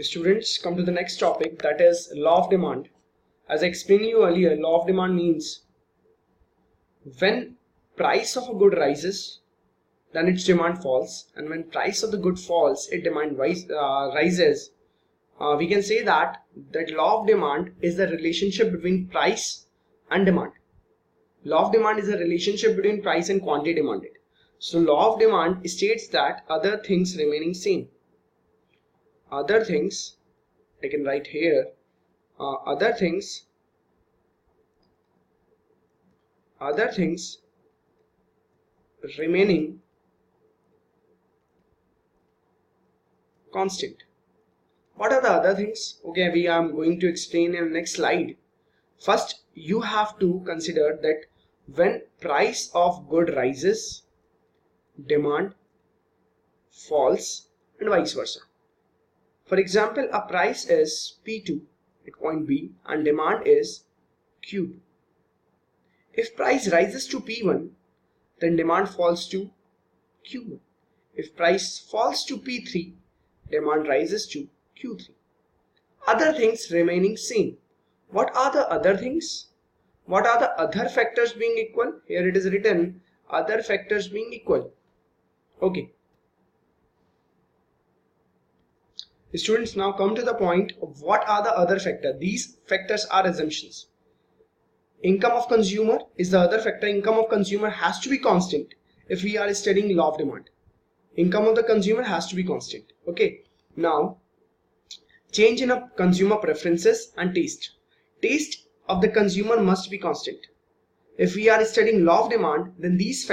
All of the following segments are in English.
Students, come to the next topic, that is law of demand. As I explained to you earlier, law of demand means when price of a good rises, then its demand falls, and when price of the good falls, its demand rises. We can say that law of demand is the relationship between price and demand. Law of demand is a relationship between price and quantity demanded. So law of demand states that other things remaining same. Other things, I can write here, other things remaining constant. What are the other things? Okay, we are going to explain in the next slide. First, you have to consider that when price of good rises, demand falls, and vice versa. For example, a price is P2 at point B and demand is Q2. If price rises to P1, then demand falls to Q1. If price falls to P3, demand rises to Q3. Other things remaining same. What are the other things? What are the other factors being equal? Here it is written, other factors being equal. Okay. Students, now come to the point of what are the other factors. These factors are assumptions. Income of consumer is the other factor. Income of consumer has to be constant if we are studying law of demand. Income of the consumer has to be constant. Okay. Now, change in a consumer preferences and taste. Taste of the consumer must be constant. If we are studying law of demand, then these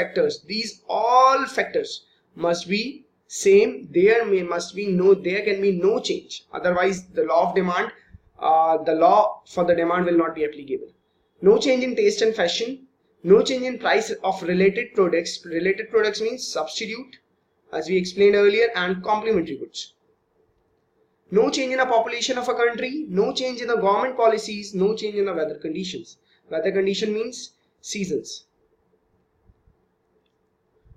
all factors must be same. There can be no change. Otherwise, the law of demand, the law for the demand will not be applicable. No change in taste and fashion. No change in price of related products. Related products means substitute, as we explained earlier, and complementary goods. No change in the population of a country. No change in the government policies. No change in the weather conditions. Weather condition means seasons.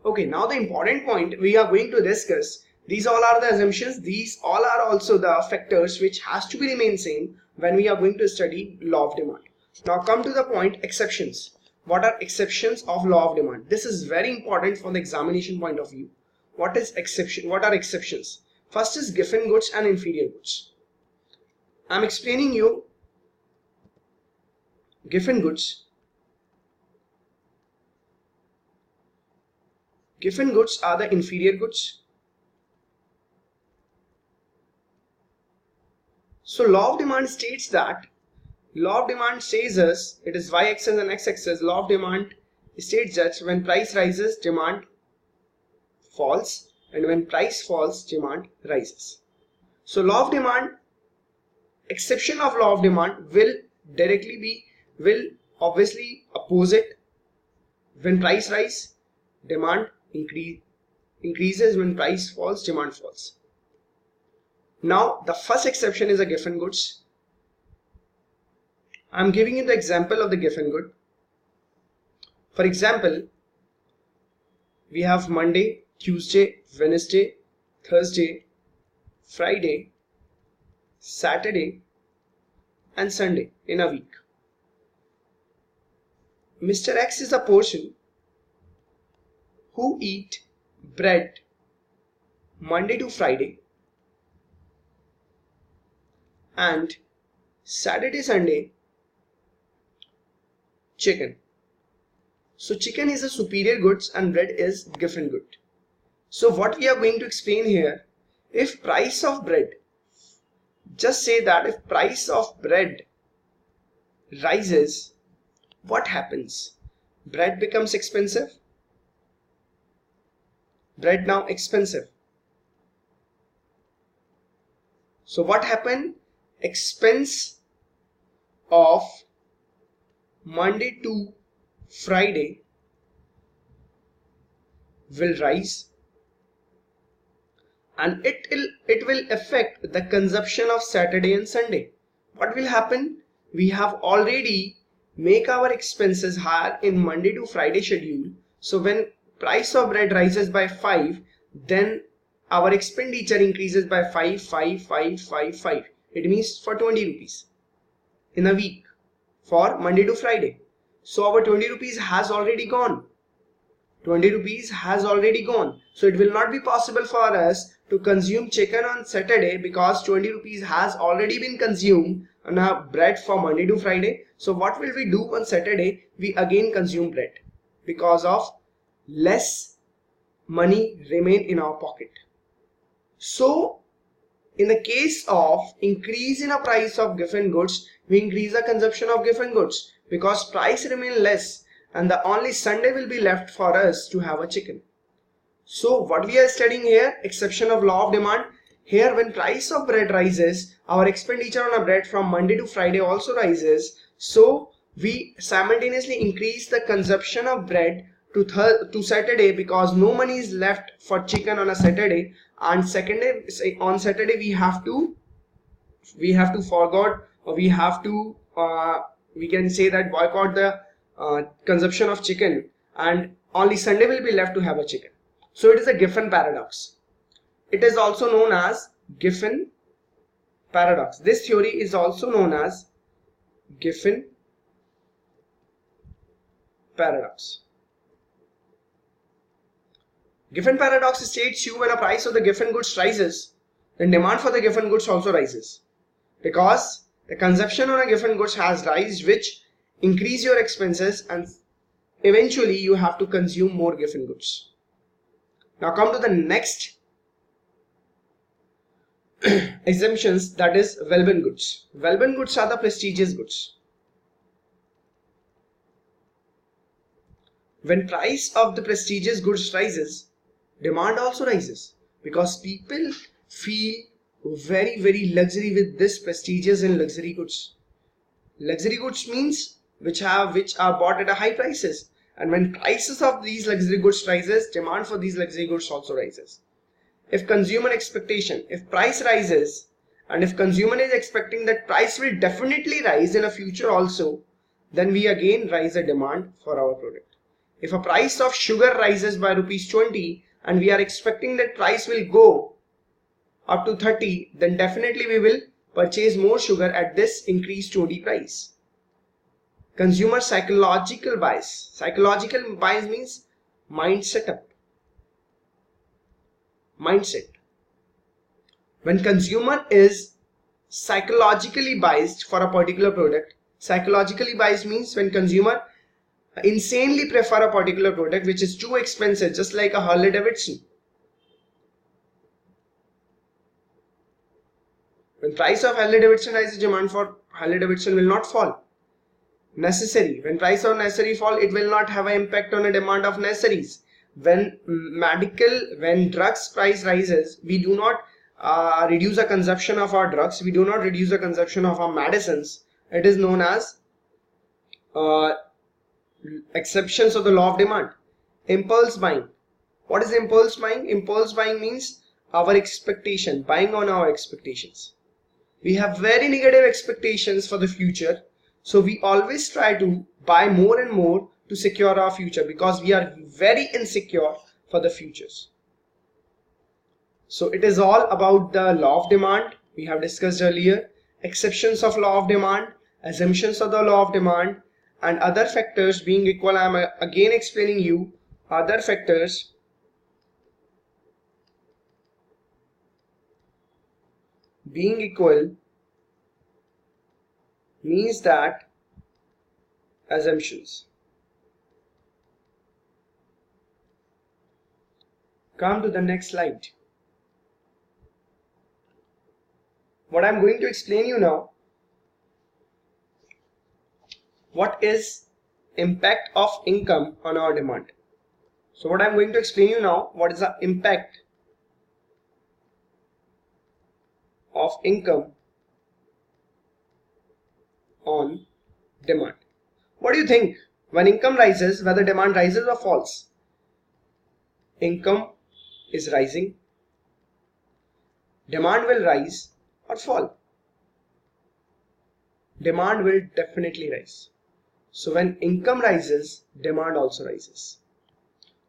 Okay, now the important point we are going to discuss, these all are the assumptions. These all are also the factors which has to be remain same when we are going to study law of demand. Now come to the point, exceptions. What are exceptions of law of demand? This is very important from the examination point of view. What is exception? What are exceptions? First is given goods and inferior goods. I am explaining you given goods. Given goods are the inferior goods. So law of demand states that, law of demand says us, it is y-axis and x-axis. Law of demand states that when price rises, demand falls, and when price falls, demand rises. So law of demand, exception of law of demand will obviously oppose it. When price rise, demand increases. When price falls, demand falls. Now the first exception is a given goods. I am giving you the example of the given good. For example, we have Monday, Tuesday, Wednesday, Thursday, Friday, Saturday and Sunday in a week. Mr. X is a person who eat bread Monday to Friday and Saturday, Sunday chicken. So chicken is a superior goods and bread is given good. So what we are going to explain here, if price of bread, just say that if price of bread rises, what happens? Bread becomes expensive. Bread now expensive. So what happened? Expense of Monday to Friday will rise, and it will affect the consumption of Saturday and Sunday. What will happen? We have already make our expenses higher in Monday to Friday schedule. So when price of bread rises by 5, then our expenditure increases by 5, 5, 5, 5, 5. It means for 20 rupees in a week for Monday to Friday. So our 20 rupees has already gone. 20 rupees has already gone. So it will not be possible for us to consume chicken on Saturday because 20 rupees has already been consumed on our bread for Monday to Friday. So what will we do on Saturday? We again consume bread because of less money remain in our pocket. So in the case of increase in a price of given goods, we increase the consumption of given goods because price remain less and the only Sunday will be left for us to have a chicken. So what we are studying here, exception of law of demand. Here when price of bread rises, our expenditure on a bread from Monday to Friday also rises. So we simultaneously increase the consumption of bread to Saturday because no money is left for chicken on a Saturday, and on Saturday we have to forget, or we have to we can say that boycott the consumption of chicken, and only Sunday will be left to have a chicken. So it is a Giffen paradox. It is also known as Giffen paradox. This theory is also known as Giffen paradox. Giffen paradox states you when a price of the given goods rises, then demand for the given goods also rises, because the consumption on a given goods has rise, which increase your expenses, and eventually you have to consume more given goods. Now come to the next exemptions, that is Veblen goods. Veblen goods are the prestigious goods. When price of the prestigious goods rises, demand also rises because people feel very luxury with this prestigious and luxury goods. Luxury goods means which are bought at a high prices, and when prices of these luxury goods rises, demand for these luxury goods also rises. If consumer expectation, if price rises, and if consumer is expecting that price will definitely rise in the future also, then we again raise a demand for our product. If a price of sugar rises by rupees 20 and we are expecting that price will go up to 30, then definitely we will purchase more sugar at this increased 20 price. Consumer psychological bias. Psychological bias means mindset. When consumer is psychologically biased for a particular product, psychologically biased means when consumer insanely prefer a particular product which is too expensive, just like a Harley Davidson. When price of Harley Davidson rises, demand for Harley Davidson will not fall. Necessary. When price of necessary fall, it will not have an impact on the demand of necessaries. When drugs price rises, we do not reduce the consumption of our drugs. We do not reduce the consumption of our medicines. It is known as exceptions of the law of demand. Impulse buying. What is impulse buying? Impulse buying means our expectation, buying on our expectations. We have very negative expectations for the future, so we always try to buy more and more to secure our future because we are very insecure for the futures. So it is all about the law of demand we have discussed earlier, exceptions of law of demand, assumptions of the law of demand, and other factors being equal. I am again explaining you other factors being equal means that assumptions. Come to the next slide. What I am going to explain you now, what is impact of income on our demand. So what I am going to explain you now, what is the impact of income on demand. What do you think? When income rises, whether demand rises or falls? Income is rising. Demand will rise or fall. Demand will definitely rise. So when income rises, demand also rises.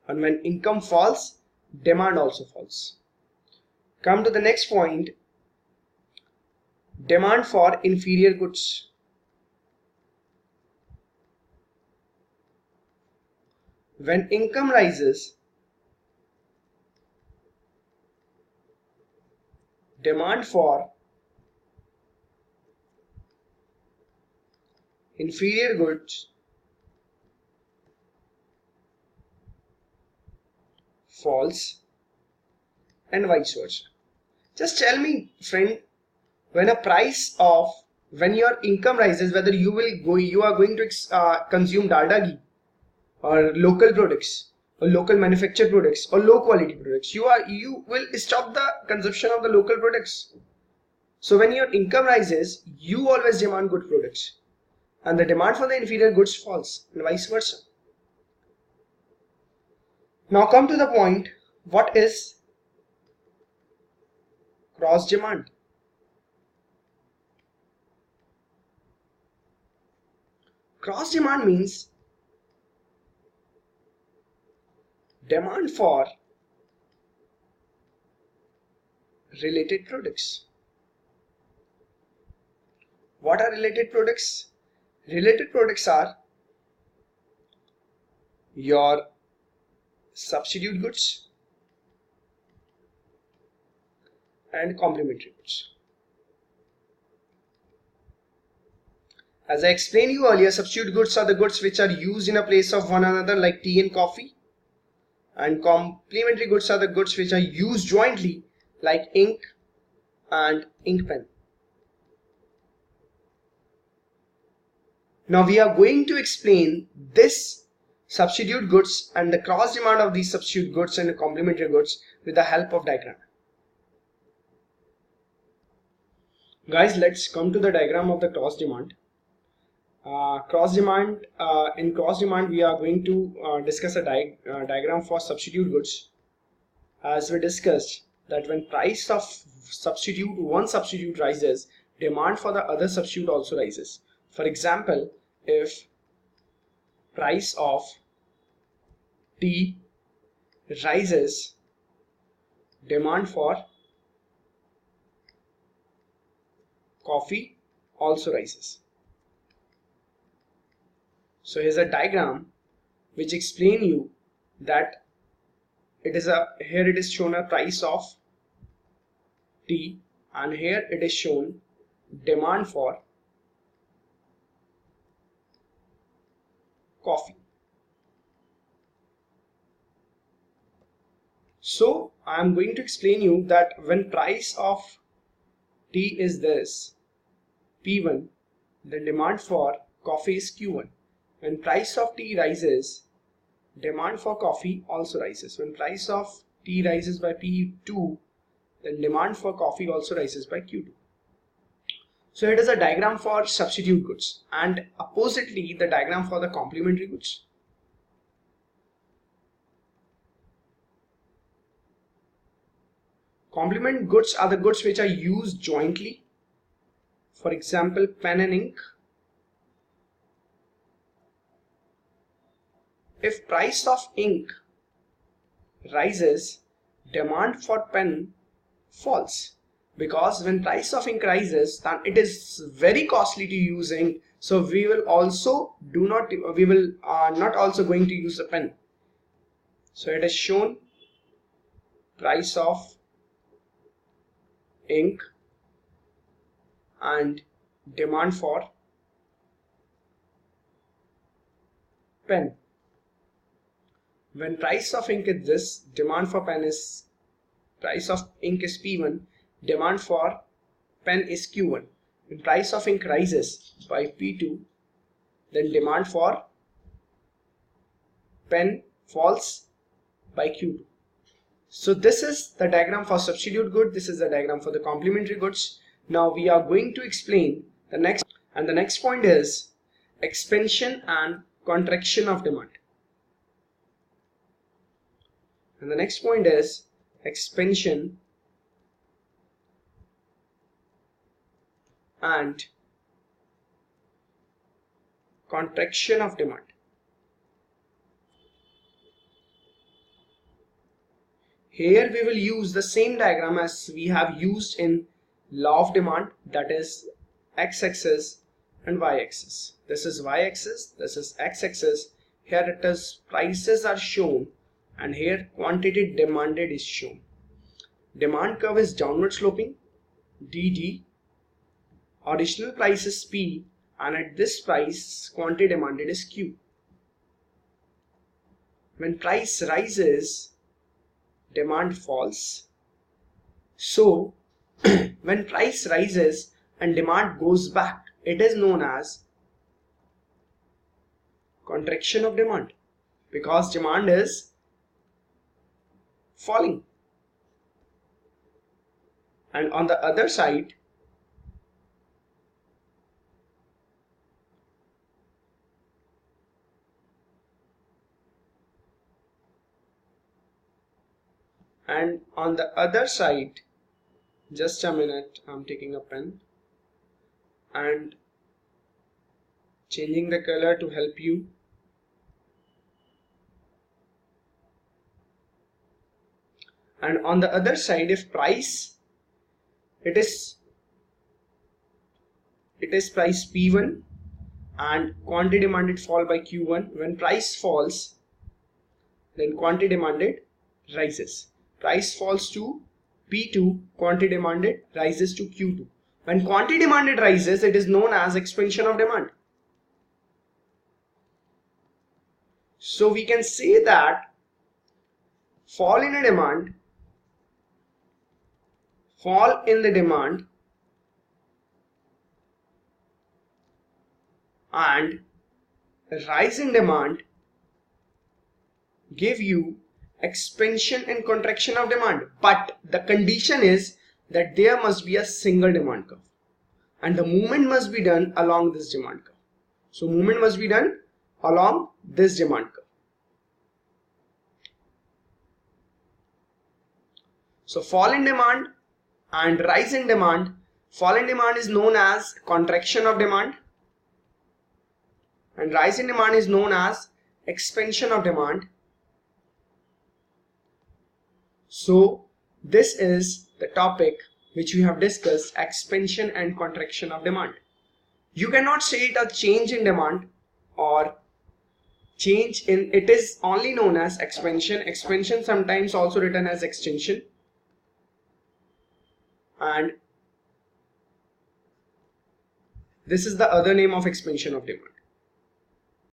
And when income falls, demand also falls. Come to the next point, demand for inferior goods. When income rises, demand for inferior goods falls, and vice versa. Just tell me, friend, when your income rises, whether you are going to consume dalda ghee or local products or local manufactured products or low quality products, you will stop the consumption of the local products. So when your income rises, you always demand good products, and the demand for the inferior goods falls, and vice versa. Now come to the point, what is cross demand? Cross demand means demand for related products. What are related products? Related products are your substitute goods and complementary goods. As I explained you earlier, substitute goods are the goods which are used in a place of one another, like tea and coffee, and complementary goods are the goods which are used jointly, like ink and ink pen. Now we are going to explain this substitute goods and the cross demand of these substitute goods and the complementary goods with the help of diagram. Guys, let's come to the diagram of the cross demand. In cross demand we are going to discuss a diagram for substitute goods. As we discussed that when price of one substitute rises, demand for the other substitute also rises. For example, if price of tea rises, demand for coffee also rises. So here's a diagram which explain you that here it is shown a price of tea, and here it is shown demand for coffee. So I am going to explain you that when price of tea is this P1, then demand for coffee is Q1. When price of tea rises, demand for coffee also rises. When price of tea rises by P2, then demand for coffee also rises by Q2. So it is a diagram for substitute goods, and oppositely the diagram for the complementary goods. Complement goods are the goods which are used jointly. For example, pen and ink. If price of ink rises, demand for pen falls, because when price of ink rises, then it is very costly to use ink, so we will not also going to use a pen. So it is shown price of ink and demand for pen. When price of ink is this, demand for pen is, price of ink is P1, demand for pen is Q1. When price of ink rises by P2, then demand for pen falls by Q2. So this is the diagram for substitute good, this is the diagram for the complementary goods. Now we are going to explain the next point is expansion and contraction of demand. And the next point is expansion and contraction of demand. Here we will use the same diagram as we have used in law of demand, that is x-axis and y-axis. This is y-axis, this is x-axis. Here it is prices are shown and here quantity demanded is shown. Demand curve is downward sloping, dd, original price is P, and at this price quantity demanded is Q. When price rises, demand falls. So when price rises and demand goes back, it is known as contraction of demand, because demand is falling. And on the other side, just a minute, I'm taking a pen and changing the color to help you. And on the other side, if price, it is price P1 and quantity demanded fall by Q1. When price falls, then quantity demanded rises. Price falls to P2, quantity demanded rises to Q2. When quantity demanded rises, it is known as expansion of demand. So we can say that fall in the demand and rise in demand give you expansion and contraction of demand, but the condition is that there must be a single demand curve and the movement must be done along this demand curve. So movement must be done along this demand curve. So fall in demand and rise in demand. Fall in demand is known as contraction of demand and rise in demand is known as expansion of demand. So this is the topic which we have discussed, expansion and contraction of demand. You cannot say it a change in demand or change in, it is only known as expansion. Expansion sometimes also written as extension, and this is the other name of expansion of demand.